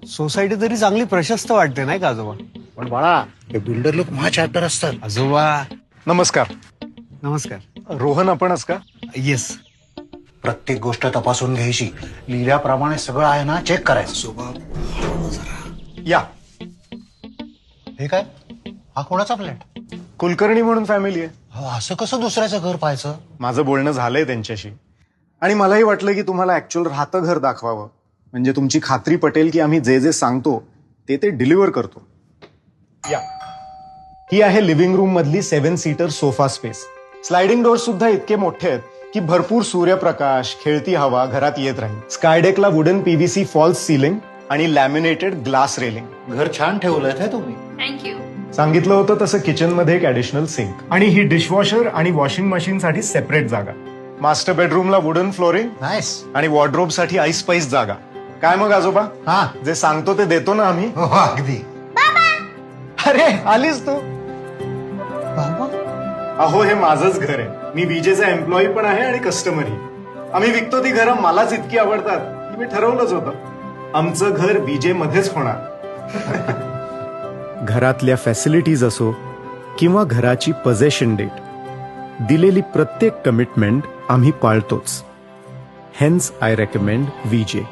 Society तरी चांगली प्रशस्त वाटते नाही का आजोबा? पण बाळा हे बिल्डर लोक महा चॅप्टर असतात. आजोबा नमस्कार. नमस्कार. रोहन आपणच का? येस. प्रत्येक गोष्ट तपासून घ्यायची, लिहिल्याप्रमाणे सगळं आहे ना चेक करायचं. या. हे काय, हा कोणाचा फ्लॅट? कुलकर्णी म्हणून फॅमिली आहे. असं कसं दुसऱ्याचं घर पाहायचं? माझं बोलणं झालंय त्यांच्याशी आणि मलाही वाटलं की तुम्हाला ऍक्च्युअल राहतं घर दाखवावं, म्हणजे तुमची खात्री पटेल की आम्ही जे जे सांगतो ते डिलिव्हर करतो. या. ही आहे लिव्हिंग रूम मधली 7 seater sofa space. Sliding door सुद्धा इतके मोठे आहेत की भरपूर सूर्यप्रकाश, खेळती हवा घरात येत राहील. स्कायडेकला वुडन पीव्हीसी फॉल्स सिलिंग आणि लॅमिनेटेड ग्लास रेलिंग. घर छान ठेवलंय हे तुम्ही. थँक्यू. सांगितलं होतं तसं किचन मध्ये एक ऍडिशनल सिंक आणि ही डिशवॉशर आणि वॉशिंग मशीन साठी सेपरेट जागा. मास्टर बेडरूमला वुडन फ्लोरिंग नाईस. आणि वॉर्डरोब साठी आईस स्पाइस जागा. काय मग आजोबा, हा जे सांगतो ते देतो ना आम्ही? हो अगदी. अरे आलीस तू. बाबा अहो हे माझंच घर आहे. मी विजेचा एम्प्लॉई पण आहे आणि कस्टमरही. आम्ही विकतो ती घरं मलाच इतकी आवडतात की मी ठरवलंच होतं आमचं घर विजेमध्येच होणार. घरातल्या फॅसिलिटीज असो किंवा घराची पजेशन डेट, दिलेली प्रत्येक कमिटमेंट आम्ही पाळतोच. Hence I recommend विजे.